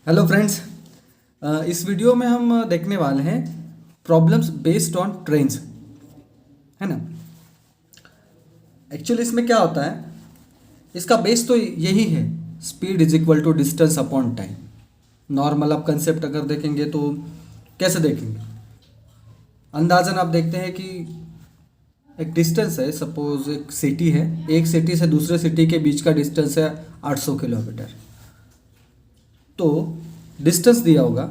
Hello friends. इस video में हम देखने वाले हैं प्रॉब्लम्स बेस्ड ऑन ट्रेन्स, है ना। एक्चुअली इसमें क्या होता है, इसका बेस तो यही है, speed is equal to distance upon time. Normal आप कंसेप्ट अगर देखेंगे तो कैसे देखेंगे, अंदाजन आप देखते हैं कि एक डिस्टेंस है, सपोज एक सिटी है, एक सिटी से दूसरे सिटी के बीच का डिस्टेंस है 800 किलोमीटर। तो डिस्टेंस दिया होगा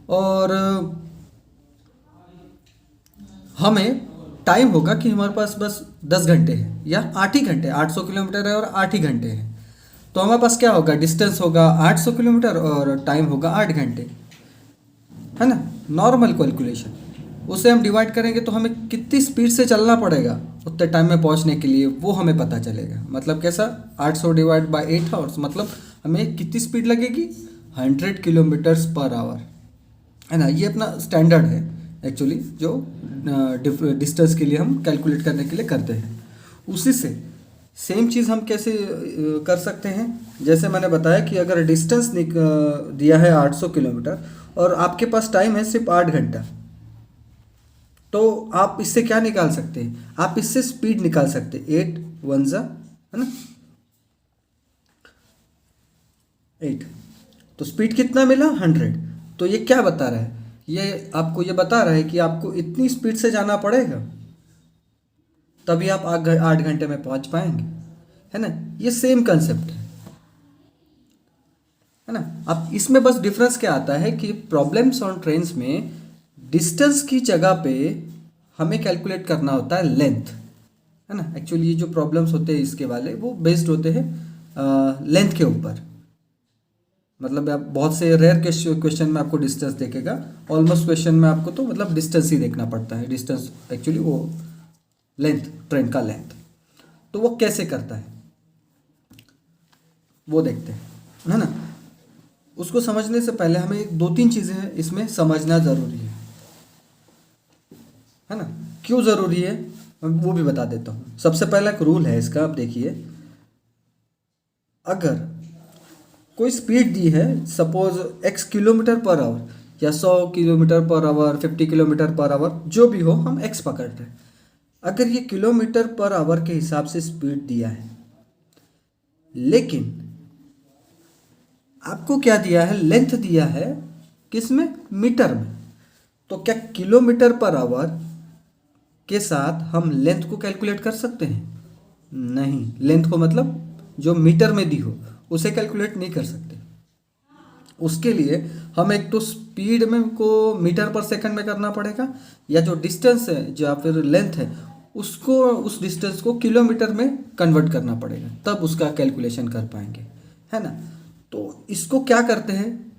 और हमें टाइम होगा कि हमारे पास बस 10 घंटे है या 8 ही घंटे, 800 किलोमीटर है और 8 ही घंटे हैं। तो हमारे पास क्या होगा, डिस्टेंस होगा 800 किलोमीटर और टाइम होगा 8 घंटे, है ना। नॉर्मल कैलकुलेशन, उसे हम डिवाइड करेंगे तो हमें कितनी स्पीड से चलना पड़ेगा उतने टाइम में पहुंचने के लिए, वो हमें पता चलेगा। मतलब कैसा, 800 डिवाइड बाय 8 आवर्स, मतलब हमें कितनी स्पीड लगेगी, 100 किलोमीटर्स पर आवर, है ना। ये अपना स्टैंडर्ड है एक्चुअली, जो डिस्टेंस के लिए हम कैलकुलेट करने के लिए करते हैं। उसी से सेम चीज़ हम कैसे कर सकते हैं, जैसे मैंने बताया कि अगर डिस्टेंस दिया है 800 किलोमीटर और आपके पास टाइम है सिर्फ 8 घंटा, तो आप इससे क्या निकाल सकते हैं, आप इससे स्पीड निकाल सकते हैं। 8 वन ज़ा, है ना, 8, तो स्पीड कितना मिला, 100। तो ये क्या बता रहा है, ये आपको ये बता रहा है कि आपको इतनी स्पीड से जाना पड़ेगा तभी आप 8 घंटे में पहुंच पाएंगे, है ना। ये सेम कंसेप्ट है ना। अब इसमें बस डिफरेंस क्या आता है कि प्रॉब्लम्स ऑन ट्रेन्स में डिस्टेंस की जगह पे हमें कैलकुलेट करना होता है लेंथ, है ना। एक्चुअली ये जो प्रॉब्लम्स होते हैं इसके वाले, वो बेस्ड होते हैं लेंथ के ऊपर। मतलब आप बहुत से रेयर क्वेश्चन में आपको डिस्टेंस देखेगा, ऑलमोस्ट क्वेश्चन में आपको तो मतलब डिस्टेंस ही देखना पड़ता है। डिस्टेंस एक्चुअली वो लेंथ, ट्रेन का लेंथ, तो वो कैसे करता है वो देखते हैं, है ना। उसको समझने से पहले हमें 2-3 चीज़ें इसमें समझना ज़रूरी है ना। क्यों ज़रूरी है मैं वो भी बता देता हूँ। सबसे पहला एक रूल है इसका, आप देखिए, अगर कोई स्पीड दी है, suppose x kilometre per our या 100 kilometre per our, 50 kilometre per our, जो भी हो, हम x पकड़ रहे हैं। अगर ये किलोमीटर पर आवर के हिसाब से स्पीड दिया है, लेकिन आपको क्या दिया है, लेंथ दिया है, किस में, मीटर में। तो क्या किलोमीटर पर आवर के साथ हम लेंथ को कैलकुलेट कर सकते हैं? नहीं, लेंथ को मतलब जो मीटर में दी हो उसे कैलकुलेट नहीं कर सकते। उसके लिए हम एक तो स्पीड में को मीटर पर सेकंड में करना पड़ेगा, या जो डिस्टेंस है, जो या फिर लेंथ है, उसको, उस डिस्टेंस को किलोमीटर में कन्वर्ट करना पड़ेगा, तब उसका कैलकुलेशन कर पाएंगे, है ना। तो इसको क्या करते हैं,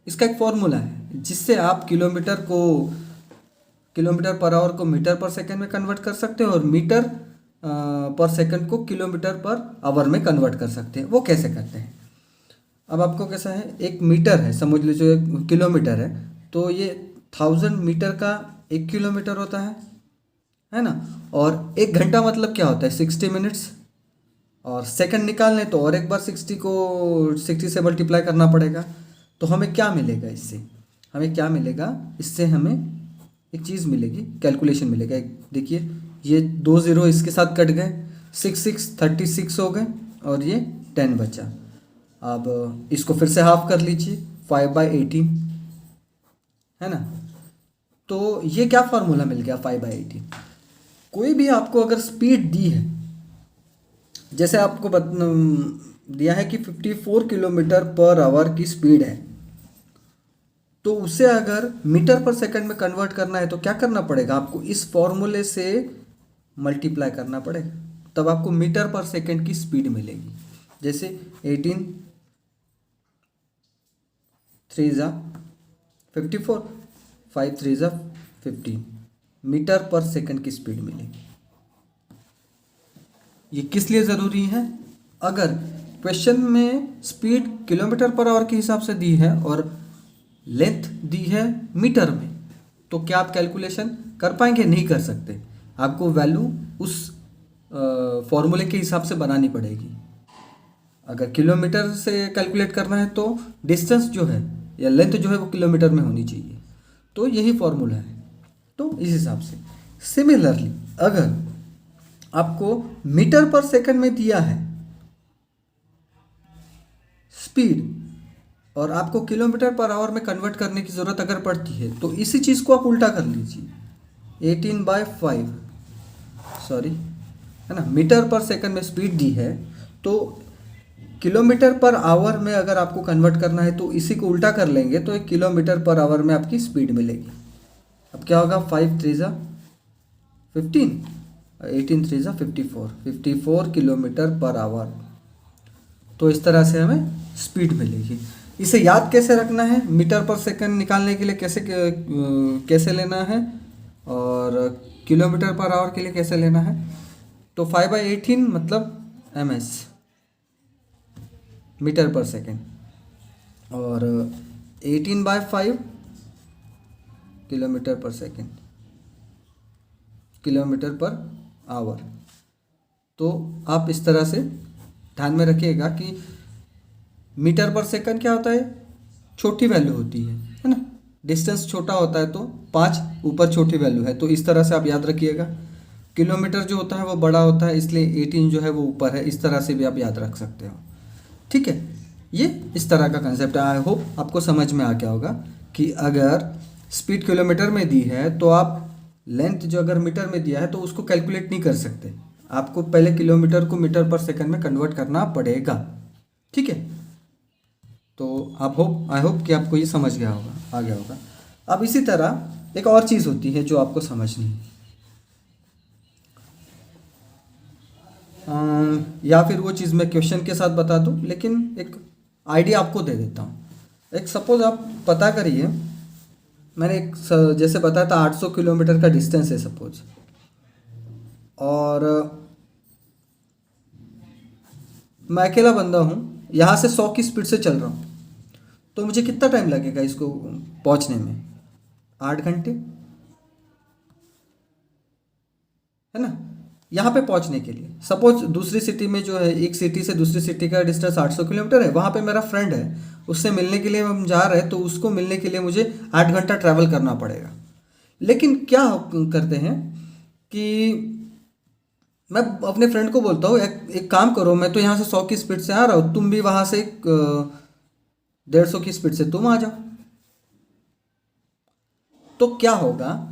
इसका एक फॉर्मूला है जिससे आप किलोमीटर पर आवर को मीटर पर सेकंड में कन्वर्ट कर सकते हैं और मीटर पर सेकंड को किलोमीटर पर आवर में कन्वर्ट कर सकते हैं। वो कैसे करते हैं, अब आपको कैसा है, एक मीटर है, समझ लीजिए एक किलोमीटर है, तो ये 1000 मीटर का 1 किलोमीटर होता है ना। और 1 घंटा मतलब क्या होता है, 60 मिनट्स। और सेकंड निकालने तो और एक बार 60 को 60 से मल्टीप्लाई करना पड़ेगा। तो हमें क्या मिलेगा इससे, हमें क्या मिलेगा इससे, हमें एक चीज़ मिलेगी, कैलकुलेशन मिलेगा। देखिए, ये 2 ज़ीरो इसके साथ कट गए, 36 हो गए और ये 10 बचा। अब इसको फिर से हाफ कर लीजिए, 5/18, है ना। तो ये क्या फार्मूला मिल गया, 5/18। कोई भी आपको अगर स्पीड दी है, जैसे आपको दिया है कि 54 किलोमीटर पर आवर की स्पीड है, तो उसे अगर मीटर पर सेकंड में कन्वर्ट करना है तो क्या करना पड़ेगा, आपको इस फॉर्मूले से मल्टीप्लाई करना पड़ेगा, तब आपको मीटर पर सेकंड की स्पीड मिलेगी। जैसे 18 3 ज़ा 54, 5 3 ज़ा 15 मीटर पर सेकंड की स्पीड मिलेगी। ये किस लिए ज़रूरी है, अगर क्वेश्चन में स्पीड किलोमीटर पर आवर के हिसाब से दी है और लेंथ दी है मीटर में, तो क्या आप कैलकुलेशन कर पाएंगे? नहीं कर सकते। आपको वैल्यू उस फॉर्मूले के हिसाब से बनानी पड़ेगी। अगर किलोमीटर से कैलकुलेट करना है तो डिस्टेंस जो है या लेंथ जो है वो किलोमीटर में होनी चाहिए। तो यही फॉर्मूला है। तो इस हिसाब से सिमिलरली अगर आपको मीटर पर सेकंड में दिया है स्पीड और आपको किलोमीटर पर आवर में कन्वर्ट करने की ज़रूरत अगर पड़ती है तो इसी चीज़ को आप उल्टा कर लीजिए। 18/5 सॉरी, है ना, मीटर पर सेकंड में स्पीड दी है तो किलोमीटर पर आवर में अगर आपको कन्वर्ट करना है तो इसी को उल्टा कर लेंगे तो 1 किलोमीटर पर आवर में आपकी स्पीड मिलेगी। अब क्या होगा, 5 3 ज़ा 15, 18 3 ज़ा 54, 54 किलोमीटर पर आवर। तो इस तरह से हमें स्पीड मिलेगी। इसे याद कैसे रखना है, मीटर पर सेकंड निकालने के लिए कैसे लेना है और किलोमीटर पर आवर के लिए कैसे लेना है। तो 5/18 मतलब ms मीटर पर सेकंड और 18/5 किलोमीटर पर सेकंड, किलोमीटर पर आवर। तो आप इस तरह से ध्यान में रखिएगा कि मीटर पर सेकंड क्या होता है, छोटी वैल्यू होती है ना। डिस्टेंस छोटा होता है तो 5 ऊपर छोटी वैल्यू है, तो इस तरह से आप याद रखिएगा। किलोमीटर जो होता है वो बड़ा होता है इसलिए 18 जो है वो ऊपर है, इस तरह से भी आप याद रख सकते हो। ठीक है, ये इस तरह का कंसेप्ट है। आई होप आपको समझ में आ गया होगा कि अगर स्पीड किलोमीटर में दी है तो आप लेंथ जो अगर मीटर में दिया है तो उसको कैलकुलेट नहीं कर सकते, आपको पहले किलोमीटर को मीटर पर सेकंड में कन्वर्ट करना पड़ेगा। ठीक है, तो आई होप कि आपको ये समझ गया होगा, आ गया होगा। अब इसी तरह एक और चीज़ होती है जो आपको समझनी है, या फिर वो चीज़ मैं क्वेश्चन के साथ बता दूं, लेकिन एक आइडिया आपको दे देता हूँ। एक सपोज आप पता करिए, मैंने जैसे बताया था 800 किलोमीटर का डिस्टेंस है सपोज, और मैं अकेला बंदा हूँ, यहाँ से 100 की स्पीड से चल रहा हूँ, तो मुझे कितना टाइम लगेगा इसको पहुँचने में? 8 घंटे, है ना। यहाँ पे पहुँचने के लिए सपोज दूसरी सिटी में जो है, एक सिटी से दूसरी सिटी का डिस्टेंस 800 किलोमीटर है, वहाँ पे मेरा फ्रेंड है, उससे मिलने के लिए हम जा रहे हैं, तो उसको मिलने के लिए मुझे 8 घंटा ट्रैवल करना पड़ेगा। लेकिन क्या करते हैं कि मैं अपने फ्रेंड को बोलता हूँ एक काम करो, मैं तो यहाँ से 100 की स्पीड से आ रहा हूँ, तुम भी वहाँ से 150 की स्पीड से तुम आ जाओ। तो क्या होगा,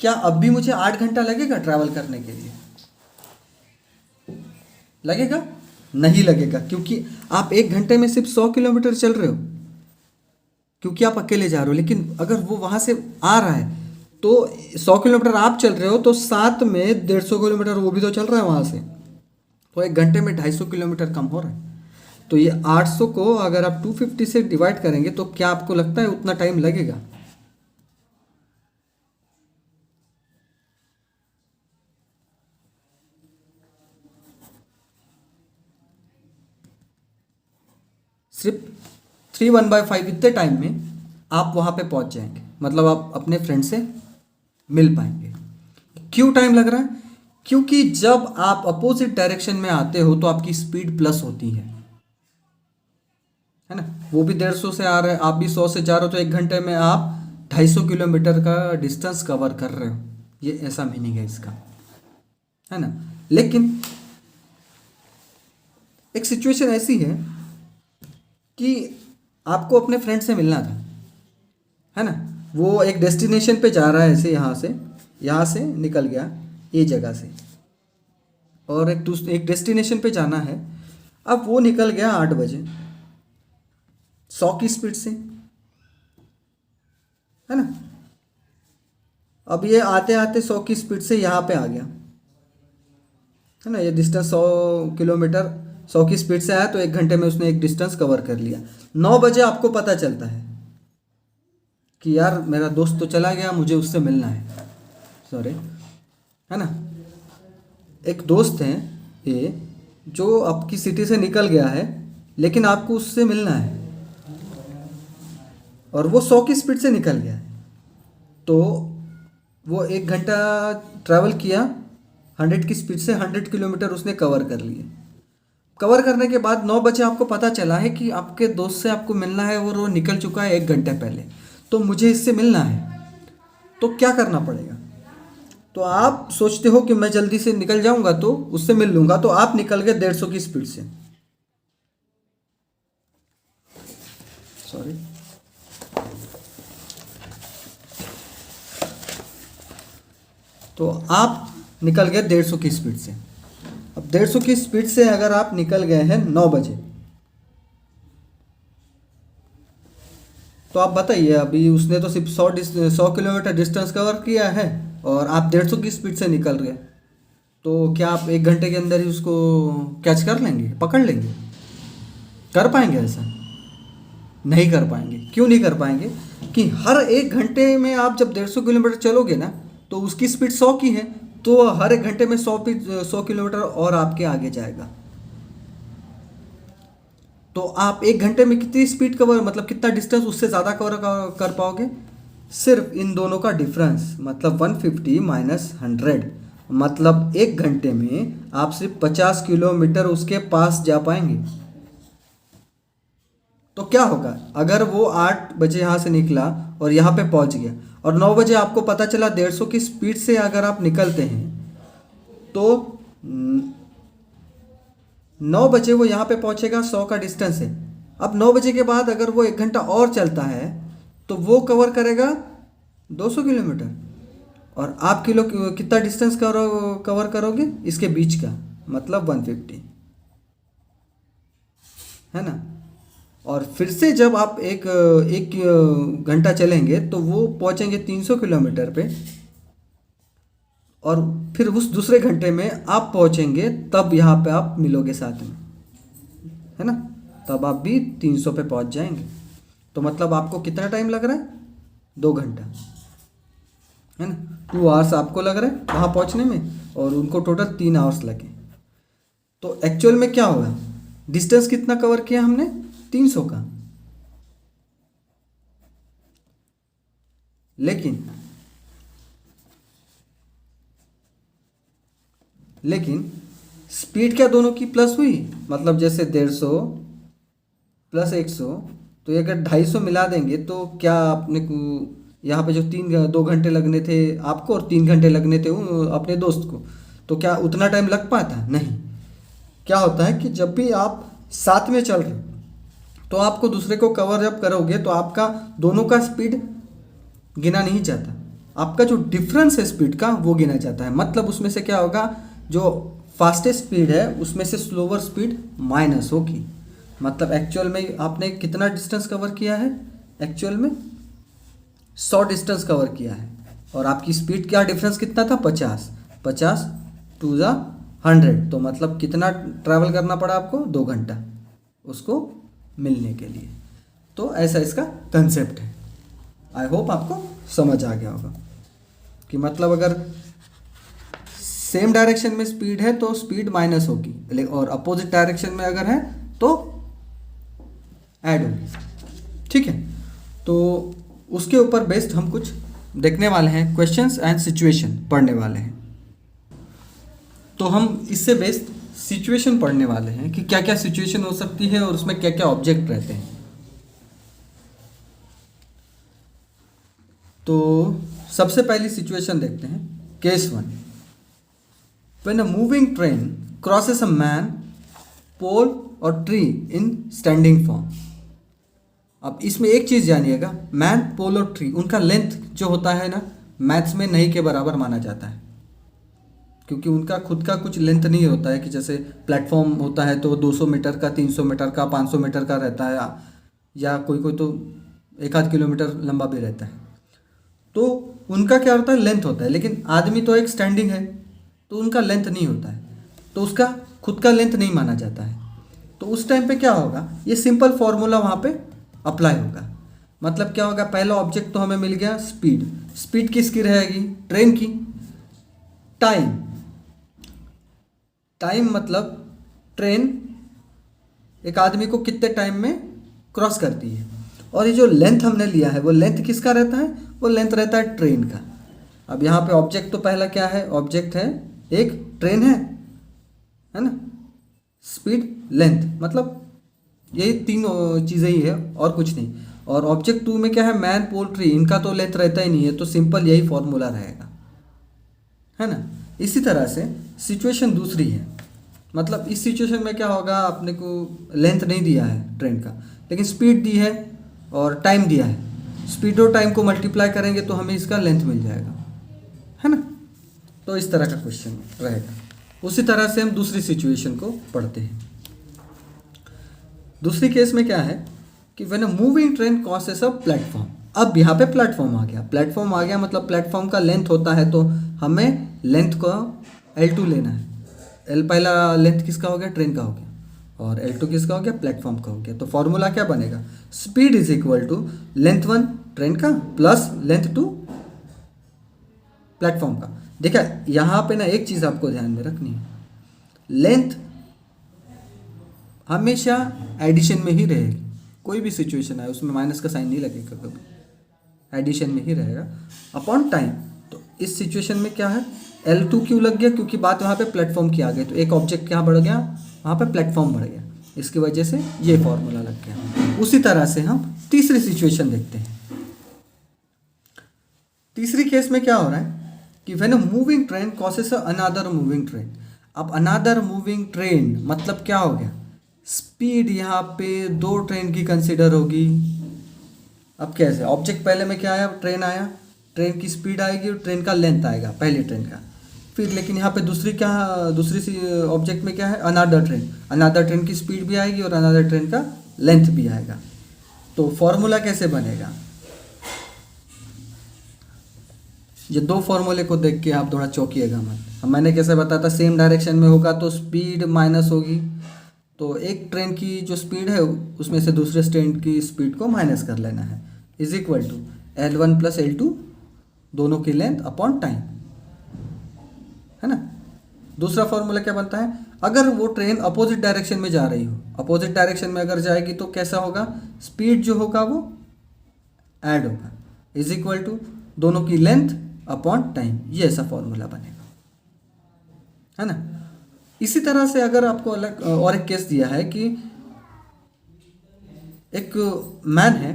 क्या अब भी मुझे 8 घंटा लगेगा ट्रैवल करने के लिए? लगेगा? नहीं लगेगा, क्योंकि आप 1 घंटे में सिर्फ 100 किलोमीटर चल रहे हो, क्योंकि आप अकेले जा रहे हो। लेकिन अगर वो वहाँ से आ रहा है तो 100 किलोमीटर आप चल रहे हो, तो साथ में 150 किलोमीटर वो भी तो चल रहा है वहाँ से, तो 1 घंटे में 250 किलोमीटर कम हो रहा है। तो ये 800 को अगर आप 250 से डिवाइड करेंगे तो क्या आपको लगता है उतना टाइम लगेगा? सिर्फ 3/1/5 इतने टाइम में आप वहाँ पे पहुँच जाएंगे, मतलब आप अपने फ्रेंड से मिल पाएंगे। क्यों टाइम लग रहा है? क्योंकि जब आप अपोजिट डायरेक्शन में आते हो तो आपकी स्पीड प्लस होती है ना। वो भी 150 से आ रहे हैं, आप भी 100 से जा रहे हो, तो 1 घंटे में आप 250 किलोमीटर का डिस्टेंस कवर कर रहे हो, ये ऐसा मीनिंग है इसका, है ना। लेकिन एक सिचुएशन ऐसी है कि आपको अपने फ्रेंड से मिलना था, है ना। वो एक डेस्टिनेशन पे जा रहा है, ऐसे यहाँ से निकल गया ये जगह से, और एक डेस्टिनेशन पे जाना है। अब वो निकल गया 8 बजे 100 की स्पीड से, है ना। अब ये आते आते 100 की स्पीड से यहाँ पे आ गया, है ना। ये डिस्टेंस 100 किलोमीटर 100 की स्पीड से आया, तो 1 घंटे में उसने एक डिस्टेंस कवर कर लिया। 9 बजे आपको पता चलता है कि यार मेरा दोस्त तो चला गया, मुझे उससे मिलना है, सॉरी, है ना। एक दोस्त है ये जो आपकी सिटी से निकल गया है, लेकिन आपको उससे मिलना है, और वो 100 की स्पीड से निकल गया है, तो वो 1 घंटा ट्रैवल किया 100 की स्पीड से, 100 किलोमीटर उसने कवर कर लिए। कवर करने के बाद 9 बजे आपको पता चला है कि आपके दोस्त से आपको मिलना है और वो निकल चुका है 1 घंटे पहले, तो मुझे इससे मिलना है, तो क्या करना पड़ेगा? तो आप सोचते हो कि मैं जल्दी से निकल जाऊंगा तो उससे मिल लूंगा, तो आप निकल गए 150 की स्पीड से, सॉरी, तो आप निकल गए 150 की स्पीड से। अब 150 की स्पीड से अगर आप निकल गए हैं 9 बजे, तो आप बताइए, अभी उसने तो सिर्फ 100 किलोमीटर डिस्टेंस कवर किया है और आप 150 की स्पीड से निकल गए, तो क्या आप 1 घंटे के अंदर ही उसको कैच कर लेंगे, पकड़ लेंगे? कर पाएंगे ऐसा? नहीं कर पाएंगे। क्यों नहीं कर पाएंगे? कि हर 1 घंटे में आप जब 150 किलोमीटर चलोगे ना, तो उसकी स्पीड 100 की है, तो हर 1 घंटे में 100 किलोमीटर और आपके आगे जाएगा। तो आप 1 घंटे में कितनी स्पीड कवर, मतलब कितना डिस्टेंस उससे ज़्यादा कवर कर पाओगे? सिर्फ इन दोनों का डिफरेंस, मतलब 150 माइनस 100, मतलब 1 घंटे में आप सिर्फ 50 किलोमीटर उसके पास जा पाएंगे। तो क्या होगा अगर वो 8 बजे यहाँ से निकला और यहाँ पे पहुँच गया, और 9 बजे आपको पता चला 150 की स्पीड से अगर आप निकलते हैं, तो 9 बजे वो यहाँ पे पहुँचेगा, 100 का डिस्टेंस है। अब 9 बजे के बाद अगर वो 1 घंटा और चलता है तो वो कवर करेगा 200 किलोमीटर, और आप कितना डिस्टेंस कवर करोगे इसके बीच का, मतलब 150, है ना। और फिर से जब आप एक घंटा चलेंगे तो वो पहुंचेंगे 300 किलोमीटर पे, और फिर उस दूसरे घंटे में आप पहुंचेंगे, तब यहाँ पे आप मिलोगे साथ में, है ना, तब आप भी 300 पे पहुंच जाएंगे। तो मतलब आपको कितना टाइम लग रहा है? 2 घंटा, है ना। 2 आवर्स आपको लग रहा है वहाँ पहुँचने में, और उनको टोटल 3 आवर्स लगे। तो एक्चुअल में क्या होगा, डिस्टेंस कितना कवर किया हमने? 300 का। लेकिन स्पीड क्या दोनों की प्लस हुई, मतलब जैसे 150 प्लस 100, तो ये अगर 250 मिला देंगे तो क्या अपने को यहाँ पे जो 2 घंटे लगने थे आपको और 3 घंटे लगने थे अपने दोस्त को, तो क्या उतना टाइम लग पाता? नहीं। क्या होता है कि जब भी आप साथ में चल रहे तो आपको दूसरे को कवर जब करोगे तो आपका दोनों का स्पीड गिना नहीं जाता, आपका जो डिफरेंस है स्पीड का वो गिना जाता है। मतलब उसमें से क्या होगा, जो फास्टेस्ट स्पीड है उसमें से स्लोअर स्पीड माइनस होगी। मतलब एक्चुअल में आपने कितना डिस्टेंस कवर किया है? एक्चुअल में 100 डिस्टेंस कवर किया है, और आपकी स्पीड क्या डिफरेंस कितना था? 50 टू ज़ा 100, तो मतलब कितना ट्रैवल करना पड़ा आपको? 2 घंटा उसको मिलने के लिए। तो ऐसा इसका कंसेप्ट है। आई होप आपको समझ आ गया होगा कि मतलब अगर सेम डायरेक्शन में स्पीड है तो स्पीड माइनस होगी, और अपोजिट डायरेक्शन में अगर है तो ऐड होगी। ठीक है, तो उसके ऊपर बेस्ड हम कुछ देखने वाले हैं, क्वेश्चंस एंड सिचुएशन पढ़ने वाले हैं। तो हम इससे बेस्ड सिचुएशन पढ़ने वाले हैं कि क्या क्या सिचुएशन हो सकती है और उसमें क्या क्या ऑब्जेक्ट रहते हैं। तो सबसे पहली सिचुएशन देखते हैं, case 1। When a moving train crosses a man, pole और ट्री इन स्टैंडिंग फॉर्म। अब इसमें एक चीज़ जानिएगा, मैन, पोल और ट्री, उनका लेंथ जो होता है ना, मैथ्स में नहीं के बराबर माना जाता है, क्योंकि उनका खुद का कुछ लेंथ नहीं होता है कि जैसे प्लेटफॉर्म होता है तो 200 मीटर का, 300 मीटर का, 500 मीटर का रहता है, या कोई कोई तो 1 आध किलोमीटर लंबा भी रहता है। तो उनका क्या होता है? लेंथ होता है। लेकिन आदमी तो एक स्टैंडिंग है, तो उनका लेंथ नहीं होता है, तो उसका खुद का लेंथ नहीं माना जाता है। तो उस टाइम पे क्या होगा, ये सिंपल फॉर्मूला वहाँ पे अप्लाई होगा। मतलब क्या होगा, पहला ऑब्जेक्ट तो हमें मिल गया स्पीड। स्पीड किसकी रहेगी? ट्रेन की। टाइम, टाइम मतलब ट्रेन एक आदमी को कितने टाइम में क्रॉस करती है। और ये जो लेंथ हमने लिया है वो लेंथ किसका रहता है? वो लेंथ रहता है ट्रेन का। अब यहाँ पे ऑब्जेक्ट तो पहला क्या है? ऑब्जेक्ट है एक ट्रेन है ना। स्पीड, लेंथ, मतलब यही तीन चीज़ें ही है और कुछ नहीं। और ऑब्जेक्ट टू में क्या है, मैन, पोल्ट्री, इनका तो लेंथ रहता ही नहीं है, तो सिंपल यही फॉर्मूला रहेगा, है ना। इसी तरह से सिचुएशन दूसरी है, मतलब इस सिचुएशन में क्या होगा, आपने को लेंथ नहीं दिया है ट्रेन का, लेकिन स्पीड दी है और टाइम दिया है। स्पीड और टाइम को मल्टीप्लाई करेंगे तो हमें इसका लेंथ मिल जाएगा, है ना। तो इस तरह का क्वेश्चन रहेगा। उसी तरह से हम दूसरी सिचुएशन को पढ़ते हैं। दूसरी केस में क्या है कि when a moving train crosses a platform. अब यहाँ पे प्लेटफॉर्म आ गया, प्लेटफॉर्म आ गया मतलब प्लेटफॉर्म का लेंथ होता है, तो हमें लेंथ को L2 लेना है। L पहला लेंथ किसका हो गया, ट्रेन का हो गया, और L2 किसका हो गया, प्लेटफॉर्म का हो गया। तो फॉर्मूला क्या बनेगा, speed is equal to length 1 train का प्लस लेंथ 2 प्लेटफॉर्म का। देखा, यहाँ पे ना एक चीज़ आपको ध्यान में रखनी है, लेंथ हमेशा एडिशन में ही रहेगी, कोई भी सिचुएशन आए उसमें माइनस का साइन नहीं लगेगा कभी, एडिशन में ही रहेगा अपॉन टाइम। तो इस सिचुएशन में क्या है, L2 क्यों लग गया, क्योंकि बात वहाँ पे प्लेटफॉर्म की आ गई, तो एक ऑब्जेक्ट क्या बढ़ गया, वहाँ पे प्लेटफॉर्म बढ़ गया, इसकी वजह से ये फॉर्मूला लग गया। उसी तरह से हम तीसरी सिचुएशन देखते हैं। तीसरी केस में क्या हो रहा है कि when a moving train crosses another moving train. अब अनदर मूविंग ट्रेन मतलब क्या हो गया, स्पीड यहाँ पे दो ट्रेन की कंसिडर होगी। अब कैसे, ऑब्जेक्ट पहले में क्या आया, ट्रेन आया, ट्रेन की स्पीड आएगी और ट्रेन का लेंथ आएगा पहली ट्रेन का। फिर लेकिन यहाँ पे दूसरी सी ऑब्जेक्ट में क्या है, अनदर ट्रेन, अनदर ट्रेन की स्पीड भी आएगी और अनदर ट्रेन का लेंथ भी आएगा। तो फॉर्मूला कैसे बनेगा, ये दो फॉर्मूले को देख के आप थोड़ा चौंकिएगा मत। मैंने कैसे बताया था, सेम डायरेक्शन में होगा तो स्पीड माइनस होगी, तो एक ट्रेन की जो स्पीड है उसमें से दूसरे ट्रेन की स्पीड को माइनस कर लेना है, is equal to L1 plus L2 दोनों की लेंथ अपॉन टाइम, है ना। दूसरा फॉर्मूला क्या बनता है, अगर वो ट्रेन अपोजिट डायरेक्शन में जा रही हो, अपोजिट डायरेक्शन में अगर जाएगी तो कैसा होगा, स्पीड जो होगा वो ऐड होगा, इज इक्वल टू दोनों की लेंथ अपॉन टाइम, ये ऐसा फॉर्मूला बनेगा, है ना। इसी तरह से अगर आपको अलग और एक केस दिया है कि एक मैन है,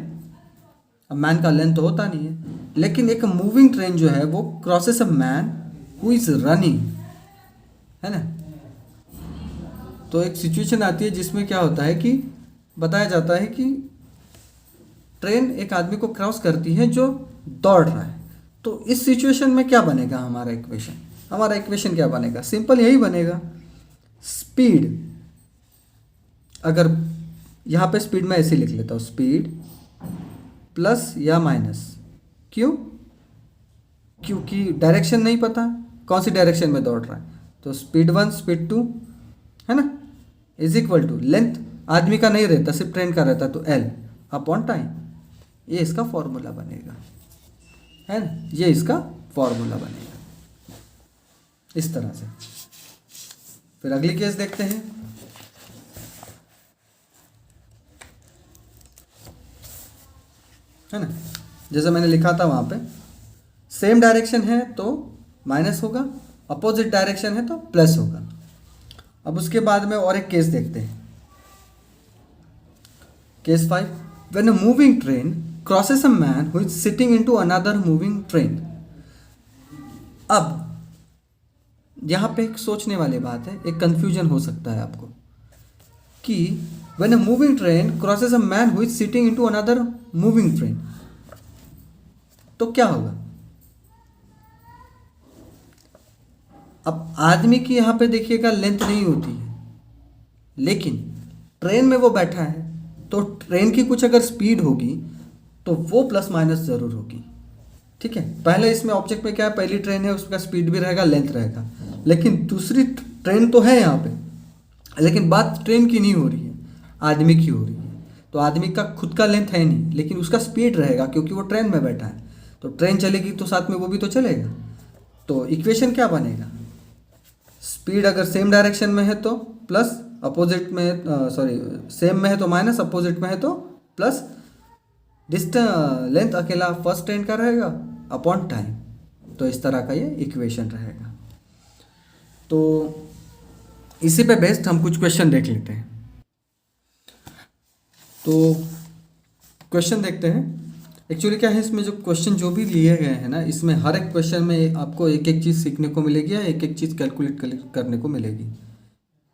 अब मैन का लेंथ तो होता नहीं है, लेकिन एक मूविंग ट्रेन जो है वो crosses a man who is running, है ना। तो एक सिचुएशन आती है जिसमें क्या होता है कि बताया जाता है कि ट्रेन एक आदमी को क्रॉस करती है जो दौड़ रहा है। तो इस सिचुएशन में क्या बनेगा हमारा इक्वेशन, हमारा इक्वेशन क्या बनेगा, सिंपल यही बनेगा, स्पीड, अगर यहाँ पे स्पीड में ऐसे लिख लेता हूँ, स्पीड प्लस या माइनस, क्यों, क्योंकि डायरेक्शन नहीं पता कौन सी डायरेक्शन में दौड़ रहा है, तो स्पीड 1 स्पीड 2, है ना, इज इक्वल टू लेंथ आदमी का नहीं रहता, सिर्फ ट्रेन का रहता, तो L अपॉन टाइम, ये इसका फॉर्मूला बनेगा, है ना, ये इसका फॉर्मूला बनेगा इस तरह से। फिर अगली केस देखते हैं। है ना, जैसे मैंने लिखा था वहाँ पे, सेम डायरेक्शन है तो माइनस होगा, अपोजिट डायरेक्शन है तो प्लस होगा। अब उसके बाद में और एक केस देखते हैं, case 5, when a moving train crosses a man who is sitting into another moving train. अब यहाँ पे एक सोचने वाली बात है, एक कंफ्यूजन हो सकता है आपको कि when a moving train crosses a man who is sitting into another moving train, तो क्या होगा। अब आदमी की यहाँ पे देखिएगा लेंथ नहीं होती है, लेकिन ट्रेन में वो बैठा है, तो ट्रेन की कुछ अगर स्पीड होगी तो वो प्लस माइनस ज़रूर होगी, ठीक है। पहले इसमें ऑब्जेक्ट में क्या है, पहली ट्रेन है उसका स्पीड भी रहेगा, लेंथ रहेगा, लेकिन दूसरी ट्रेन तो है यहाँ पे, लेकिन बात ट्रेन की नहीं हो रही है, आदमी की हो रही है। तो आदमी का खुद का लेंथ है नहीं, लेकिन उसका स्पीड रहेगा क्योंकि वो ट्रेन में बैठा है, तो ट्रेन चलेगी तो साथ में वो भी तो चलेगा। तो इक्वेशन क्या बनेगा, स्पीड अगर सेम डायरेक्शन में है तो प्लस, अपोजिट में सेम में है तो माइनस, अपोजिट में है तो प्लस, डिस्टेंस लेंथ अकेला फर्स्ट ट्रेन का रहेगा अपॉन टाइम। तो इस तरह का ये इक्वेशन रहेगा। तो इसी पे बेस्ड हम कुछ क्वेश्चन देख लेते हैं। तो क्वेश्चन देखते हैं। एक्चुअली क्या है, इसमें जो क्वेश्चन जो भी लिए गए हैं ना, इसमें हर एक क्वेश्चन में आपको एक एक चीज़ सीखने को मिलेगी या एक एक चीज़ कैलकुलेट करने को मिलेगी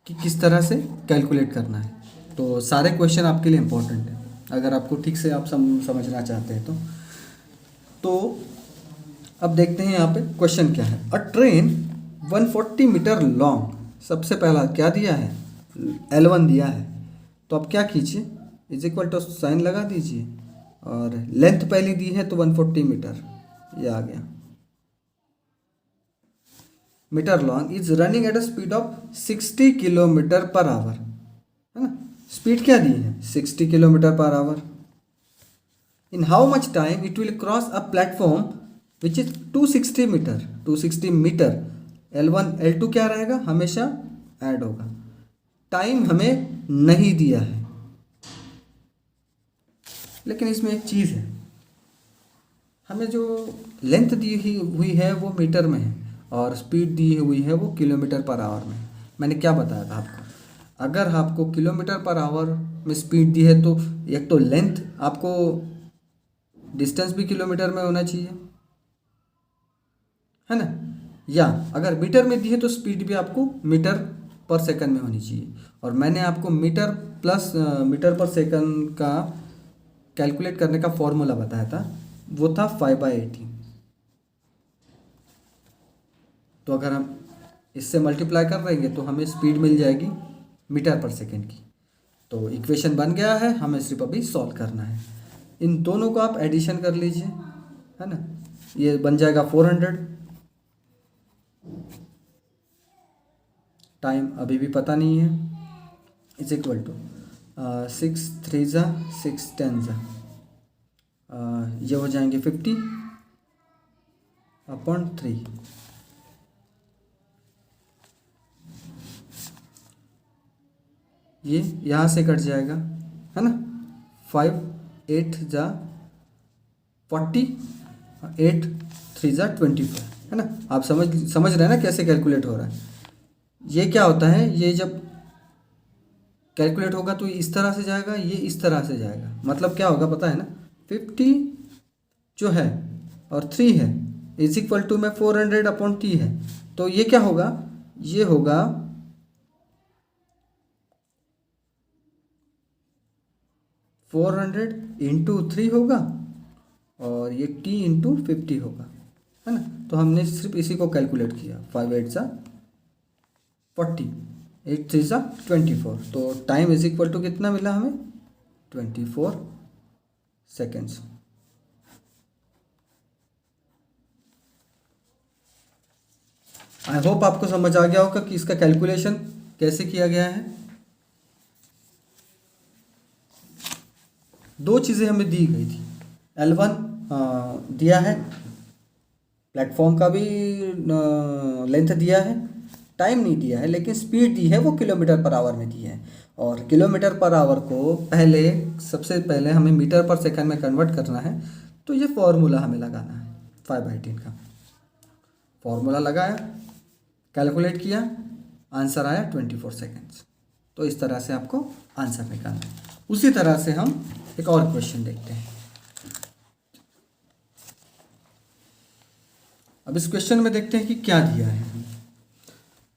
कि किस तरह से कैलकुलेट करना है। तो सारे क्वेश्चन आपके लिए इम्पोर्टेंट है अगर आपको ठीक से आप समझना चाहते हैं तो अब देखते हैं यहाँ पे क्वेश्चन क्या है। अ ट्रेन 140 मीटर लॉन्ग, सबसे पहला क्या दिया है, L1 दिया है। तो अब क्या कीजिए, इज इक्वल टू साइन लगा दीजिए और लेंथ पहली दी है तो 140 मीटर, ये आ गया। Metre long is running at a speed of 60 kilometre per hour, है ना। स्पीड क्या दी है, 60 kilometre per hour. In how much time it will cross a platform which is 260 metre. 260 metre, L1 L2 क्या रहेगा, हमेशा ऐड होगा। Time हमें नहीं दिया है, लेकिन इसमें एक चीज़ है, हमें जो लेंथ दी हुई है वो मीटर में है और स्पीड दी हुई है वो किलोमीटर पर आवर में। मैंने क्या बताया था आपको, अगर आपको किलोमीटर पर आवर में स्पीड दी है तो एक तो लेंथ, आपको डिस्टेंस भी किलोमीटर में होना चाहिए, है ना। या अगर मीटर में दी है तो स्पीड भी आपको मीटर पर सेकंड में होनी चाहिए। और मैंने आपको मीटर प्लस मीटर पर सेकंड का कैलकुलेट करने का फॉर्मूला बताया था, वो था 5/18। तो अगर हम इससे मल्टीप्लाई कर देंगे तो हमें स्पीड मिल जाएगी मीटर पर सेकंड की। तो इक्वेशन बन गया है, हमें सिर्फ अभी सॉल्व करना है। इन दोनों को आप एडिशन कर लीजिए, है ना। ये बन जाएगा 400। टाइम अभी भी पता नहीं है, इज इक्वल टू 6 3 ज़ा 6 10 ज़ा, ये हो जाएंगे 50/3। ये यहाँ से कट जाएगा, है ना। 5 8 ज़ा 40, 8 3 ज़ा 24, है ना। आप समझ रहे हैं ना कैसे कैलकुलेट हो रहा है। ये क्या होता है, ये जब कैलकुलेट होगा तो इस तरह से जाएगा, ये इस तरह से जाएगा। मतलब क्या होगा पता है ना, 50 जो है और 3 है इज इक्वल टू में 400/T है। तो ये क्या होगा, ये होगा 400 × 3 होगा और ये T × 50 होगा, है ना। तो हमने सिर्फ इसी को कैलकुलेट किया। 5 8 ज़ा 40, 8 3 ज़ा 24। तो टाइम इज इक्वल टू कितना मिला हमें, 24 सेकेंड्स। आई होप आपको समझ आ गया होगा कि इसका कैलकुलेशन कैसे किया गया है। दो चीज़ें हमें दी गई थी, L1 दिया है, प्लेटफॉर्म का भी लेंथ दिया है, टाइम नहीं दिया है, लेकिन स्पीड दी है वो किलोमीटर पर आवर में दी है। और किलोमीटर पर आवर को सबसे पहले हमें मीटर पर सेकंड में कन्वर्ट करना है। तो ये फॉर्मूला हमें लगाना है, 5/18 का फॉर्मूला लगाया, कैलकुलेट किया, आंसर आया 24 सेकेंड्स। तो इस तरह से आपको आंसर निकालना है। उसी तरह से हम एक और क्वेश्चन देखते हैं। अब इस क्वेश्चन में देखते हैं कि क्या दिया है।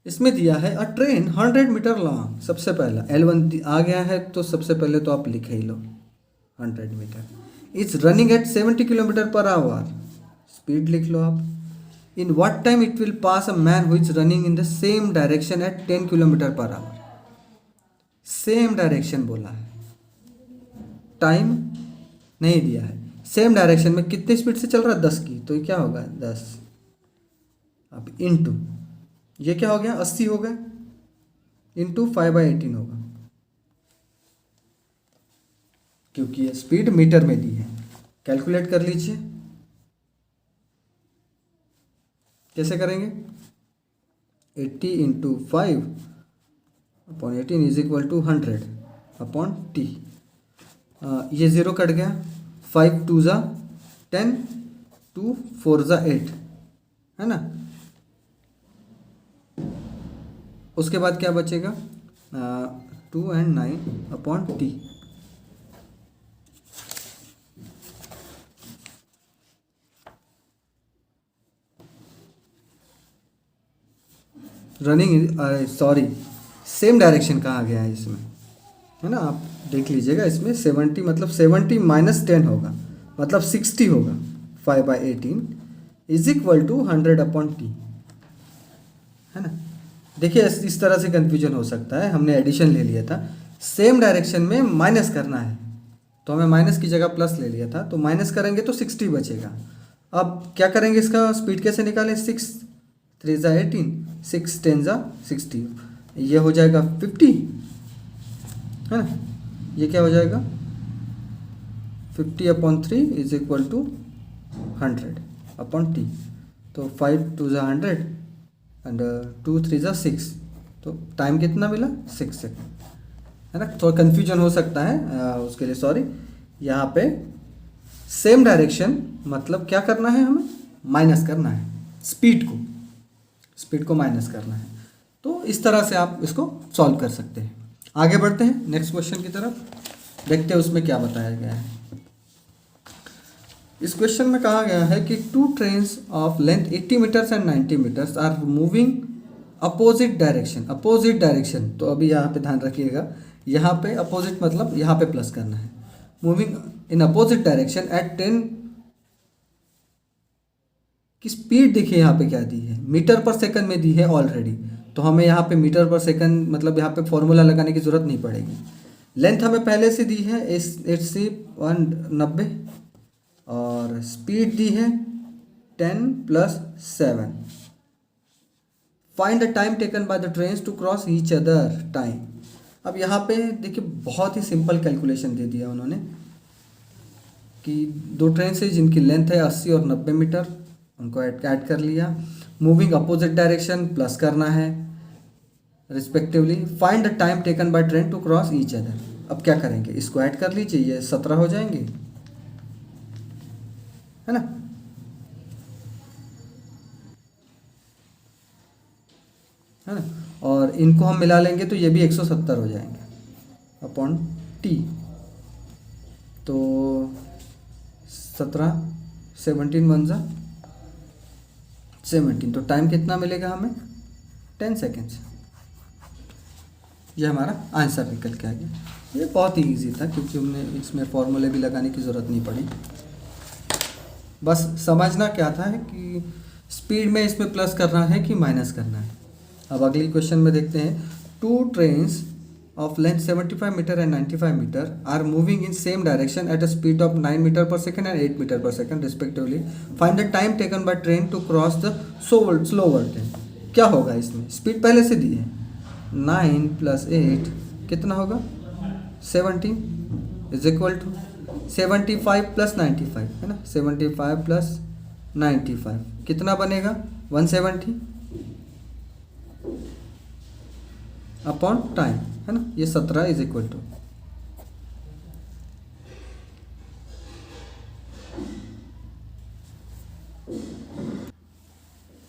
इसमें दिया है अ ट्रेन 100 मीटर लॉन्ग, सबसे पहला L1 आ गया है तो सबसे पहले तो आप लिख ही लो 100 metre. Is running at 70 kilometre per hour, speed लिख लो आप। In what time it will pass a man who is running in the same direction at 10 kilometre per hour. Same direction बोला है, टाइम नहीं दिया है। सेम डायरेक्शन में कितने स्पीड से चल रहा है, 10 की, तो ये क्या होगा 10। अब इनटू ये क्या हो गया 80 हो गया, इंटू 5/18 होगा, क्योंकि ये स्पीड मीटर में दी है। कैलकुलेट कर लीजिए, कैसे करेंगे, 80 × 5/18 इज इक्वल टू 100/T। ये ज़ीरो कट गया, 5 2 ज़ा 10, 2 4 ज़ा 8, है ना। उसके बाद क्या बचेगा, 2 and 9/t। Running, sorry, same direction कहा गया है इसमें, है ना। आप देख लीजिएगा, इसमें 70 मतलब 70 - 10 होगा, मतलब 60 होगा। 5/18 = 100/t, है ना। देखिए इस तरह से कंफ्यूजन हो सकता है। हमने एडिशन ले लिया था, सेम डायरेक्शन में माइनस करना है तो हमें माइनस की जगह प्लस ले लिया था, तो माइनस करेंगे तो 60 बचेगा। अब क्या करेंगे, इसका स्पीड कैसे निकालें, 6 3 × 18, 6 10 × 60, ये हो जाएगा 50, है ना। ये क्या हो जाएगा, 50/3 = 100/t। तो 5 2 × 100 एंड 2 3 × 6, तो टाइम कितना मिला, 6 सेकेंड, है ना। थोड़ा कन्फ्यूजन हो सकता है, उसके लिए सॉरी। यहाँ पे सेम डायरेक्शन मतलब क्या करना है, हमें माइनस करना है, स्पीड को माइनस करना है। तो इस तरह से आप इसको सॉल्व कर सकते हैं। आगे बढ़ते हैं नेक्स्ट क्वेश्चन की तरफ, देखते हैं उसमें क्या बताया गया है। इस क्वेश्चन में कहा गया है कि 2 trains of length 80 metres and 90 metres are moving opposite direction. तो अभी यहाँ पे ध्यान रखिएगा, यहाँ पे अपोजिट मतलब यहाँ पे प्लस करना है। Moving in opposite direction at 10 की स्पीड, देखिए यहाँ पे क्या दी है, मीटर पर सेकंड में दी है ऑलरेडी, तो हमें यहाँ पे मीटर पर सेकंड मतलब यहाँ पे फॉर्मूला लगाने की ज़रूरत नहीं पड़ेगी। लेंथ हमें पहले से दी है 80 190 और स्पीड दी है 10 + 7। Find the time taken by the trains to cross each other time. अब यहाँ पे देखिए बहुत ही सिंपल कैलकुलेशन दे दिया उन्होंने कि 2 ट्रेन से जिनकी लेंथ है 80 और 90 मीटर, उनको ऐड कर लिया। मूविंग अपोजिट डायरेक्शन प्लस करना है respectively. Find the time taken by train to cross each other. अब क्या करेंगे, इसको ऐड कर लीजिए, ये 17 हो जाएंगे, है ना। है ना, और इनको हम मिला लेंगे तो ये भी 170 हो जाएंगे अपॉन t। तो 17 17 1 × 17, तो टाइम कितना मिलेगा हमें, 10 सेकेंड्स। ये हमारा आंसर निकल के आ गया। ये बहुत ही इजी था क्योंकि हमने इसमें फॉर्मूले भी लगाने की ज़रूरत नहीं पड़ी। बस समझना क्या था है कि स्पीड में इसमें प्लस करना है कि माइनस करना है। अब अगली क्वेश्चन में देखते हैं। 2 trains of length 75 meter and 95 meter are moving in same direction at a speed of 9 meter per second and 8 meter per second respectively. Find the time taken by train to cross the slower train. क्या होगा इसमें, speed पहले से दी है, 9 + 8 कितना होगा, 17 = 75 + 95, है ना। 75 + 95 कितना बनेगा, 170 अपॉन टाइम, है ना। ये 17 =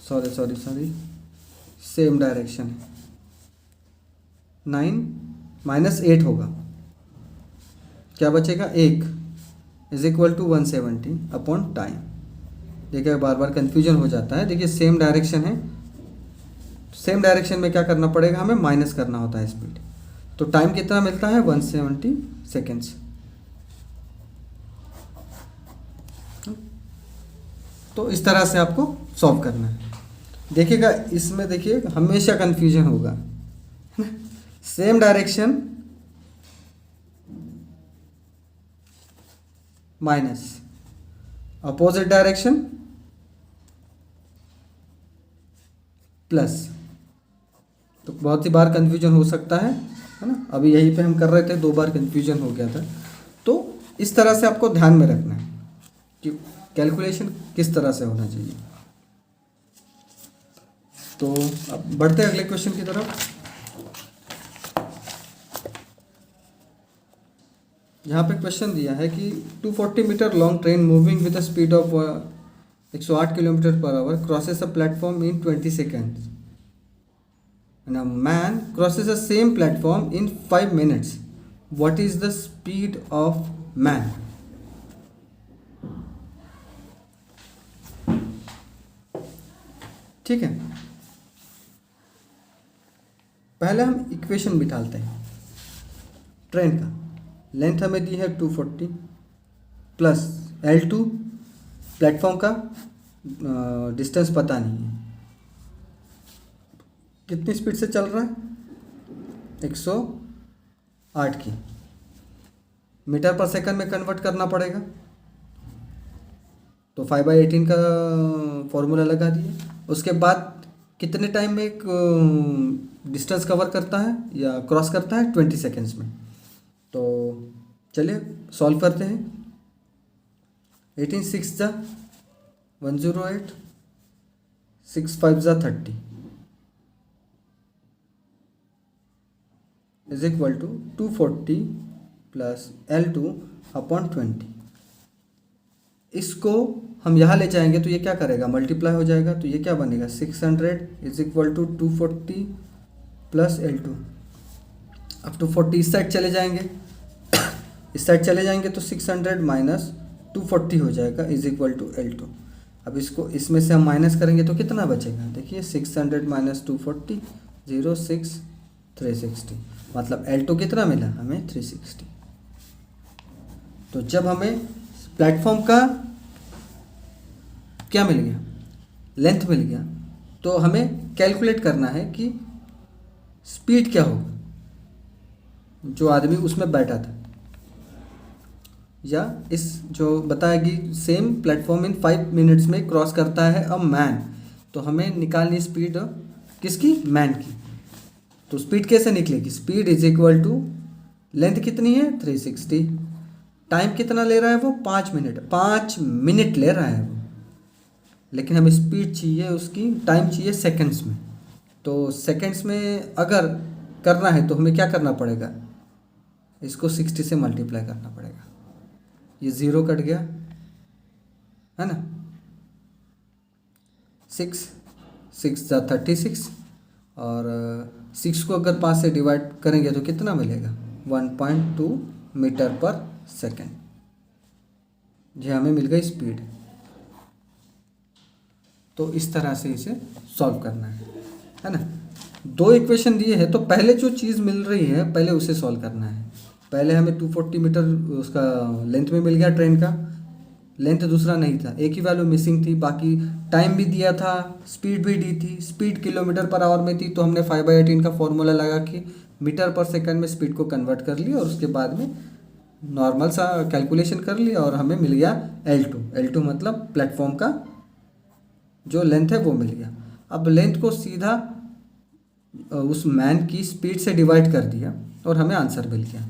सॉरी सेम डायरेक्शन है, 9 - 8 होगा, क्या बचेगा, 1 = 170 अपॉन टाइम। देखिए बार बार कन्फ्यूजन हो जाता है। देखिए सेम डायरेक्शन है, सेम डायरेक्शन में क्या करना पड़ेगा, हमें माइनस करना होता है स्पीड। तो टाइम कितना मिलता है, 170 सेकेंड्स। तो इस तरह से आपको सॉल्व करना है। देखिएगा इसमें देखिए हमेशा कंफ्यूजन होगा, same direction minus opposite direction plus, तो बहुत सी बार कंफ्यूजन हो सकता है ना। अभी यहीं पे हम कर रहे थे, 2 बार कंफ्यूजन हो गया था। तो इस तरह से आपको ध्यान में रखना है कि कैलकुलेशन किस तरह से होना चाहिए। तो अब बढ़ते हैं अगले क्वेश्चन की तरफ। यहाँ पे क्वेश्चन दिया है कि 240 metre long train moving with the speed of 108 km/h crosses a platform in 20 seconds. and a man crosses the same platform in 5 minutes, what is the speed of man? ठीक है, पहले हम इक्वेशन बिठाते हैं। Train का length हमें दी है 240 plus L2, platform का डिस्टेंस पता नहीं है, कितनी स्पीड से चल रहा है, 108 की, मीटर पर सेकंड में कन्वर्ट करना पड़ेगा, तो 5/18 का फॉर्मूला लगा दिए। उसके बाद कितने टाइम में एक डिस्टेंस कवर करता है या क्रॉस करता है, 20 सेकेंड्स में। तो चलिए सॉल्व करते हैं। 18 6 जा 108, 6 5 जा 30 is equal to 240 plus L2 upon 20। इसको हम यहाँ ले जाएंगे तो ये क्या करेगा, मल्टीप्लाई हो जाएगा, तो ये क्या बनेगा, 600 is equal to 240 plus L2। अब 240 इस साइड चले जाएंगे, इस साइड चले जाएंगे तो 600 माइनस 240 हो जाएगा इज इक्वल टू L2। अब इसको इसमें से हम माइनस करेंगे तो कितना बचेगा, देखिए 600 माइनस 240 06 360, मतलब L2 कितना मिला हमें 360। तो जब हमें प्लेटफॉर्म का क्या मिल गया, लेंथ मिल गया, तो हमें कैलकुलेट करना है कि स्पीड क्या होगा जो आदमी उसमें बैठा था, या इस जो बताया कि सेम प्लेटफॉर्म इन 5 मिनट्स में क्रॉस करता है अ मैन, तो हमें निकालनी स्पीड किसकी, मैन की। तो स्पीड कैसे निकलेगी, speed is equal to length कितनी है 360, टाइम कितना ले रहा है वो 5 मिनट, 5 मिनट ले रहा है वो, लेकिन हमें स्पीड चाहिए उसकी, टाइम चाहिए सेकंड्स में। तो सेकंड्स में अगर करना है तो हमें क्या करना पड़ेगा, इसको 60 से मल्टीप्लाई करना पड़ेगा, ये 0 कट गया है ना, 6 6 जा 36, और 6 को अगर 5 से डिवाइड करेंगे तो कितना मिलेगा, 1.2 मीटर पर सेकेंड। ये हमें मिल गई स्पीड। तो इस तरह से इसे सॉल्व करना है ना। 2 इक्वेशन दिए हैं तो पहले जो चीज़ मिल रही है पहले उसे सॉल्व करना है। पहले हमें 240 मीटर उसका लेंथ में मिल गया, ट्रेन का लेंथ दूसरा नहीं था, एक ही वैल्यू मिसिंग थी, बाकी टाइम भी दिया था, स्पीड भी दी थी, स्पीड किलोमीटर पर आवर में थी, तो हमने 5/18 का फॉर्मूला लगा के मीटर पर सेकंड में स्पीड को कन्वर्ट कर लिया और उसके बाद में नॉर्मल सा कैलकुलेशन कर लिया और हमें मिल गया L2 मतलब प्लेटफॉर्म का जो लेंथ है वो मिल गया। अब लेंथ को सीधा उस मैन की स्पीड से डिवाइड कर दिया और हमें आंसर मिल गया।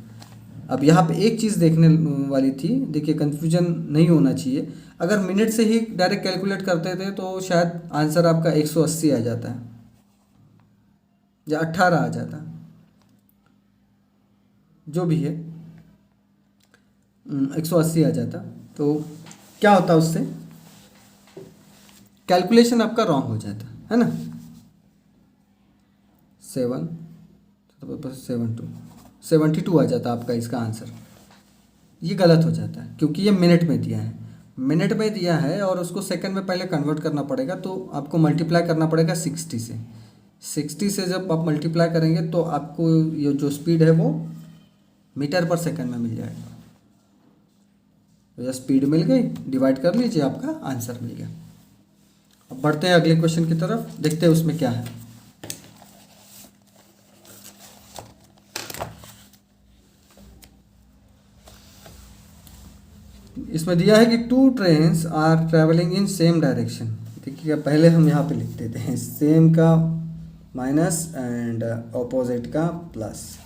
अब यहाँ पे एक चीज़ देखने वाली थी, देखिए कन्फ्यूजन नहीं होना चाहिए, अगर मिनट से ही डायरेक्ट कैलकुलेट करते थे तो शायद आंसर आपका 180 आ जाता है या 18 आ जाता, जो भी है 180 आ जाता। तो क्या होता उससे, कैलकुलेशन आपका रॉन्ग हो जाता है ना। 72 आ जाता आपका इसका आंसर, ये गलत हो जाता है क्योंकि ये मिनट में दिया है, मिनट में दिया है और उसको सेकंड में पहले कन्वर्ट करना पड़ेगा, तो आपको मल्टीप्लाई करना पड़ेगा 60 से। 60 से जब आप मल्टीप्लाई करेंगे तो आपको ये जो स्पीड है वो मीटर पर सेकंड में मिल जाएगा। तो यह स्पीड मिल गई, डिवाइड कर लीजिए, आपका आंसर मिल गया। अब बढ़ते हैं अगले क्वेश्चन की तरफ, देखते हैं उसमें क्या है। इसमें दिया है कि 2 trains are travelling in same direction. देखिए पहले हम यहाँ पे लिख देते हैं, सेम का माइनस एंड ऑपोजिट का plus.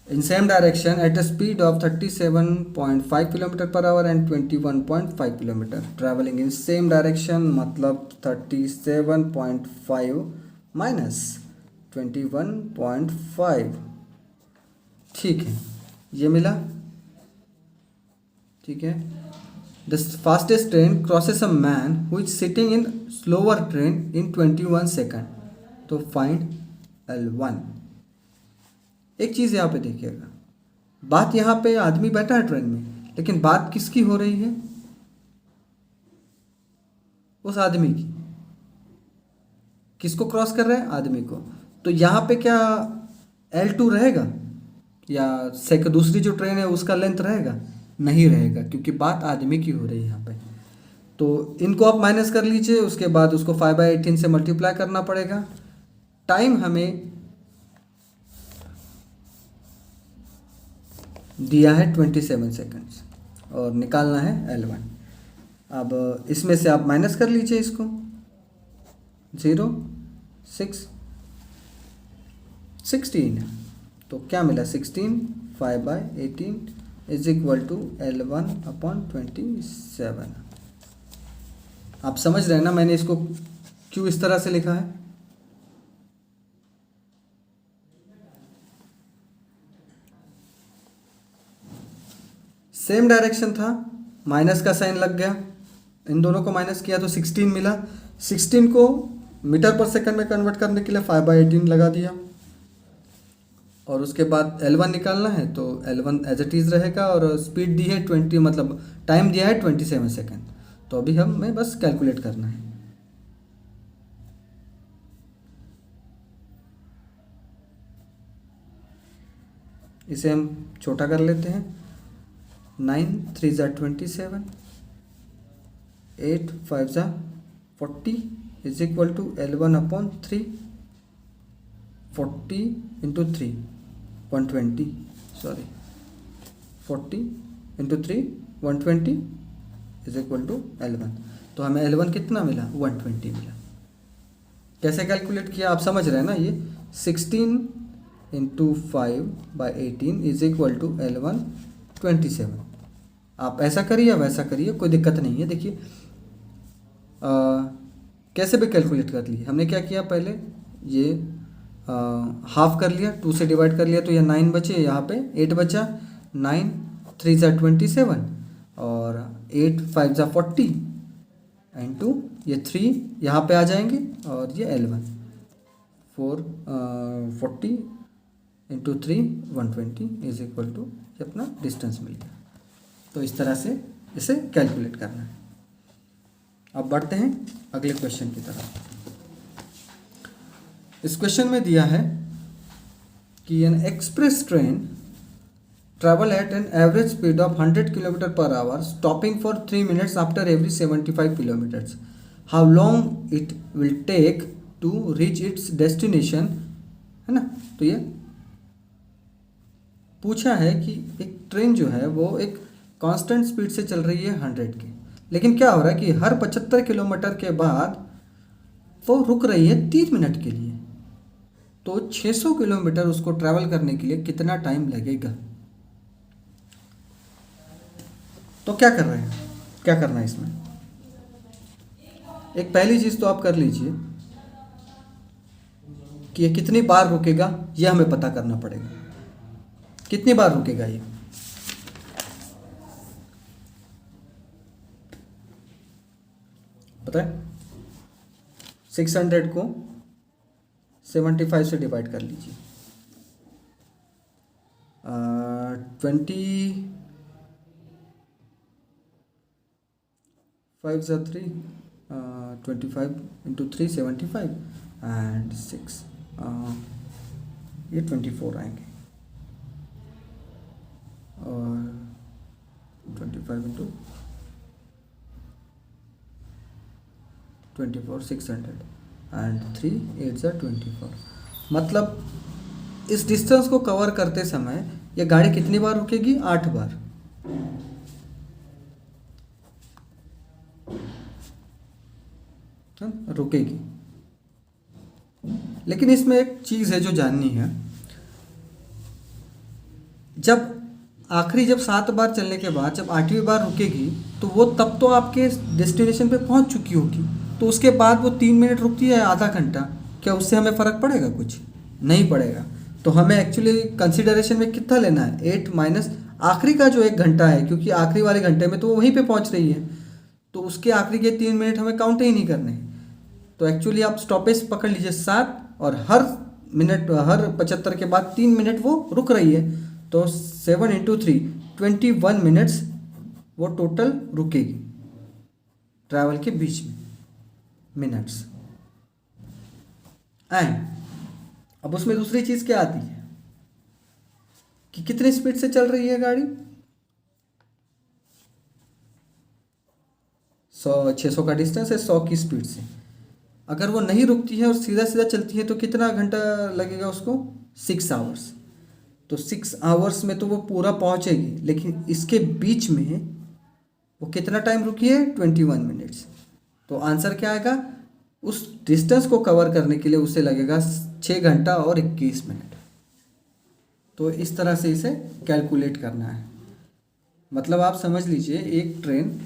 In same direction eight a speed of 37.5 kilometre per hour and 21.5 kilometre. Travelling in same direction मतलब 37.5 माइनस 21.5, ठीक है, ये मिला, ठीक है। The fastest train crosses a man who is sitting in slower train in 21 second. तो find L1। एक चीज़ यहाँ पे देखिएगा, बात यहाँ पे आदमी बैठा है ट्रेन में, लेकिन बात किसकी हो रही है? उस आदमी की। किसको क्रॉस कर रहा है? आदमी को। तो यहाँ पे क्या L2 रहेगा या दूसरी जो ट्रेन है उसका लेंथ रहेगा? नहीं रहेगा, क्योंकि बात आदमी की हो रही है यहाँ पे। तो इनको आप माइनस कर लीजिए, उसके बाद उसको 5/18 से मल्टीप्लाई करना पड़ेगा। टाइम हमें दिया है 27 सेकंड्स और निकालना है L1। अब इसमें से आप माइनस कर लीजिए इसको, 0 6 16, तो क्या मिला? 16 5/18 इज इक्वल टू L1/27। आप समझ रहे हैं ना मैंने इसको क्यों इस तरह से लिखा है? सेम डायरेक्शन था, माइनस का साइन लग गया, इन दोनों को माइनस किया तो 16 मिला। 16 को मीटर पर सेकंड में कन्वर्ट करने के लिए 5/18 लगा दिया, और उसके बाद L1 निकालना है तो L1 एज इट इज़ रहेगा, और स्पीड दी है 20, मतलब टाइम दिया है 27 सेकंड। तो अभी हमें बस कैलकुलेट करना है। इसे हम छोटा कर लेते हैं। 9 3 ज़ा 27, 8 5 ज़ा 40 is equal to L1/3। 40 into 3 120, sorry 40 into 3 120 is equal to L1। तो हमें L1 कितना मिला? 120 मिला। कैसे कैलकुलेट किया आप समझ रहे हैं ना? ये 16 into 5/18 is equal to L1 27। आप ऐसा करिए वैसा करिए, कोई दिक्कत नहीं है। देखिए कैसे भी कैलकुलेट कर लिए। हमने क्या किया, पहले ये हाफ कर लिया, 2 से डिवाइड कर लिया तो ये 9 बचे, यहाँ पे 8 बचा। 9 3 ज़ा 27 और 8 5 ज़ा 40 इंटू ये 3 यहाँ पे आ जाएंगे, और ये L1 40 into 3 120 is equal to ये अपना डिस्टेंस मिल गया। तो इस तरह से इसे कैलकुलेट करना है। अब बढ़ते हैं अगले क्वेश्चन की तरफ। इस क्वेश्चन में दिया है कि N express train travel at an average speed of 100 km/h, stopping for 3 minutes after every 75 kilometers. How long it will take to reach its destination, है ना? तो ये पूछा है कि एक ट्रेन जो है वो एक कांस्टेंट स्पीड से चल रही है 100 की, लेकिन क्या हो रहा है कि हर 75 किलोमीटर के बाद वो रुक रही है 3 मिनट के लिए। तो 600 किलोमीटर उसको ट्रैवल करने के लिए कितना टाइम लगेगा? तो क्या कर रहे हैं, क्या करना है इसमें? एक पहली चीज़ तो आप कर लीजिए कि ये कितनी बार रुकेगा, ये हमें पता करना पड़ेगा। कितनी बार रुकेगा ये? पता है? 600 को 75 से डिवाइड कर लीजिए। 5 ज़ा 3 25 इंटू 3 75 एंड 6 ये 24 आएंगे, और 25 इंटू 24 600 एंड 3 8 ज़ा 24। मतलब इस डिस्टेंस को कवर करते समय ये गाड़ी कितनी बार रुकेगी? 8 बार। रुकेगी। लेकिन इसमें एक चीज़ है जो जाननी है, जब आखिरी जब 7 बार चलने के बाद जब 8वीं बार रुकेगी तो वो तब तो आपके डेस्टिनेशन पे पहुंच चुकी होगी। तो उसके बाद वो 3 मिनट रुकती है, आधा घंटा, क्या उससे हमें फ़र्क पड़ेगा? कुछ नहीं पड़ेगा। तो हमें एक्चुअली कंसिडरेशन में कितना लेना है? 8 माइनस आखिरी का जो 1 घंटा है, क्योंकि आखिरी वाले घंटे में तो वो वहीं पे पहुंच रही है, तो उसके आखिरी के 3 मिनट हमें काउंट ही नहीं करने हैं। तो एक्चुअली आप स्टॉपेज पकड़ लीजिए 7, और हर मिनट, हर 75 के बाद 3 मिनट वो रुक रही है, तो 7 × 3 21 मिनट्स वो टोटल रुकेगी ट्रैवल के बीच में, मिनट्स। एंड अब उसमें दूसरी चीज़ क्या आती है कि कितने स्पीड से चल रही है गाड़ी। 600 का डिस्टेंस है, 100 की स्पीड से। अगर वो नहीं रुकती है और सीधा सीधा चलती है तो कितना घंटा लगेगा उसको? 6 आवर्स। तो 6 आवर्स में तो वो पूरा पहुंचेगी, लेकिन इसके बीच में वो कितना टाइम रुकी है? 21 मिनट्स। तो आंसर क्या आएगा? उस डिस्टेंस को कवर करने के लिए उसे लगेगा 6 घंटा और 21 मिनट। तो इस तरह से इसे कैलकुलेट करना है। मतलब आप समझ लीजिए, एक ट्रेन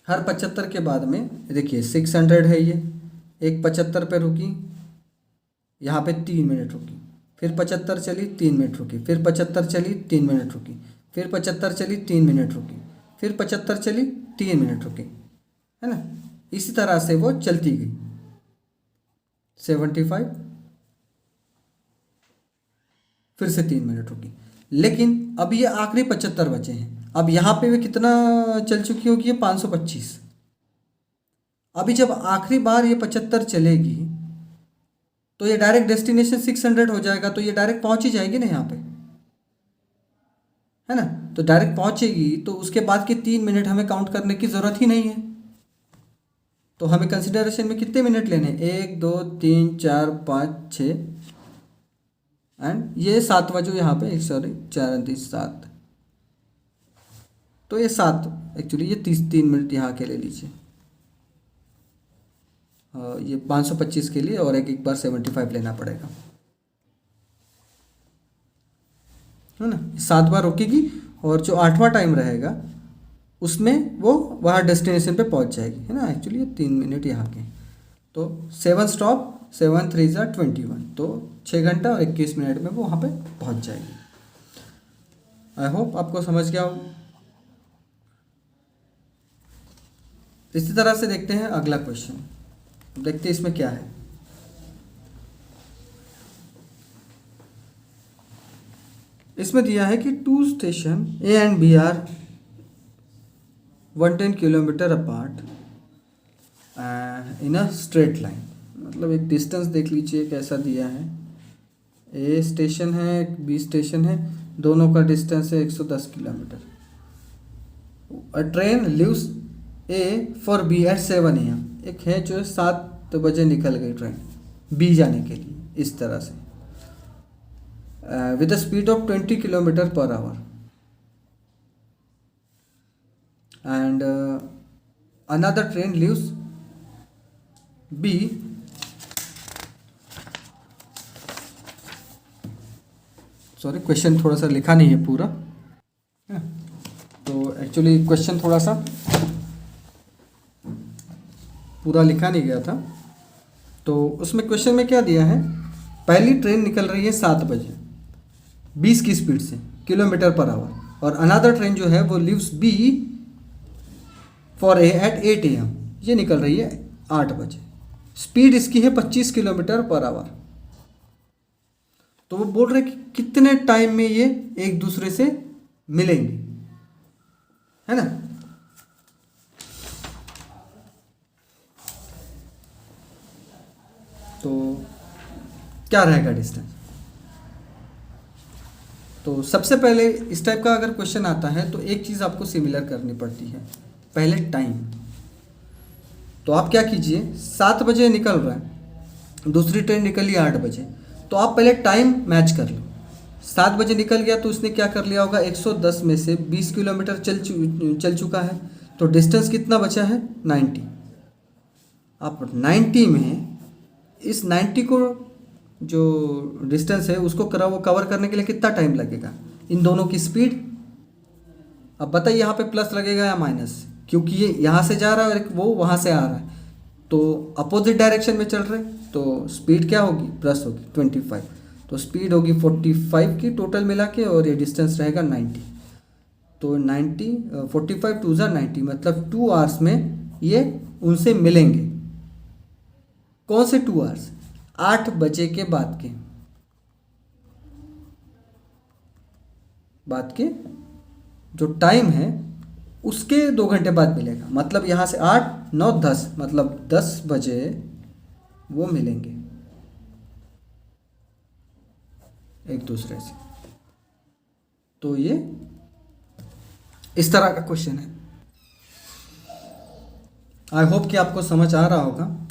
हर 75 के बाद में, देखिए 600 है ये, एक 75 पे रुकी, यहाँ पे 3 मिनट रुकी, फिर 75 चली 3 मिनट रुकी, फिर 75 चली 3 मिनट रुकी, फिर 75 चली 3 मिनट रुकी, फिर 75 चली 3 मिनट रुकी, है ना। इसी तरह से वो चलती गई 75, फिर से 3 मिनट रुकी। लेकिन अब ये आखिरी 75 बचे हैं। अब यहाँ पे वे कितना चल चुकी होगी? 525। अभी जब आखिरी बार ये 75 चलेगी तो ये डायरेक्ट डेस्टिनेशन 600 हो जाएगा, तो ये डायरेक्ट पहुंच ही जाएगी ना यहाँ पे, है ना। तो डायरेक्ट पहुंचेगी, तो उसके बाद के 3 मिनट हमें काउंट करने की ज़रूरत ही नहीं है। तो हमें कंसिडरेशन में कितने मिनट लेने? 1 2 3 4 5 6 एंड ये 7वां जो यहाँ पे, सॉरी 4 3 7, तो ये 7, एक्चुअली ये 3 मिनट यहाँ के ले लीजिए। ये 525 के लिए और एक बार 75 लेना पड़ेगा, है ना। 7 बार रुकेगी और जो 8वां टाइम रहेगा उसमें वो वहाँ डेस्टिनेशन पे पहुँच जाएगी, है ना। एक्चुअली ये 3 मिनट यहाँ के, तो 7 स्टॉप 7 3 21, तो 6 घंटा और 21 मिनट में वो वहाँ पे पहुँच जाएगी। आई होप आपको समझ गया हो। इसी तरह से देखते हैं अगला क्वेश्चन। देखते हैं इसमें क्या है। इसमें दिया है कि 2 station A and B are 110 kilometre apart in a straight line. मतलब एक डिस्टेंस देख लीजिए कैसा दिया है। ए स्टेशन है, बी स्टेशन है, दोनों का डिस्टेंस है 110 kilometre. A train leaves A for B at 7 AM। एक है जो 7 बजे निकल गई ट्रेन बी जाने के लिए, इस तरह से with the speed of 20 kilometre per hour, and another train leaves B sorry question थोड़ा सा लिखा नहीं है पूरा, तो एक्चुअली क्वेश्चन थोड़ा सा पूरा लिखा नहीं गया था। तो उसमें क्वेश्चन में क्या दिया है, पहली ट्रेन निकल रही है 7 बजे 20 की स्पीड से किलोमीटर पर आवर, और अनदर ट्रेन जो है वो leaves B for A at 8 AM। ये निकल रही है 8 बजे, स्पीड इसकी है 25 किलोमीटर पर आवर। तो वो बोल रहे कि कितने टाइम में ये एक दूसरे से मिलेंगे, है ना। तो क्या रहेगा डिस्टेंस? तो सबसे पहले इस टाइप का अगर क्वेश्चन आता है तो एक चीज़ आपको सिमिलर करनी पड़ती है, पहले टाइम। तो आप क्या कीजिए, 7 बजे निकल रहा है, दूसरी ट्रेन निकली 8 बजे, तो आप पहले टाइम मैच कर लो। 7 बजे निकल गया तो उसने क्या कर लिया होगा, 110 में से 20 किलोमीटर चल चुका है, तो डिस्टेंस कितना बचा है? 90। आप 90 में इस 90 को जो डिस्टेंस है उसको कवर करने के लिए कितना टाइम लगेगा? इन दोनों की स्पीड, अब बताइए यहाँ पे प्लस लगेगा या माइनस, क्योंकि ये यहाँ से जा रहा है और वो वहाँ से आ रहा है, तो अपोजिट डायरेक्शन में चल रहे, तो स्पीड क्या होगी? प्लस होगी 25। तो स्पीड होगी 45 की टोटल मिला के, और ये डिस्टेंस रहेगा 90। तो 90 45 2 90, मतलब 2 आवर्स में ये उनसे मिलेंगे। कौन से 2 आवर्स? 8 बजे के बाद के जो टाइम है उसके 2 घंटे बाद मिलेगा। मतलब यहाँ से 8, 9, 10, मतलब 10 बजे वो मिलेंगे एक दूसरे से। तो ये इस तरह का क्वेश्चन है। आई होप कि आपको समझ आ रहा होगा।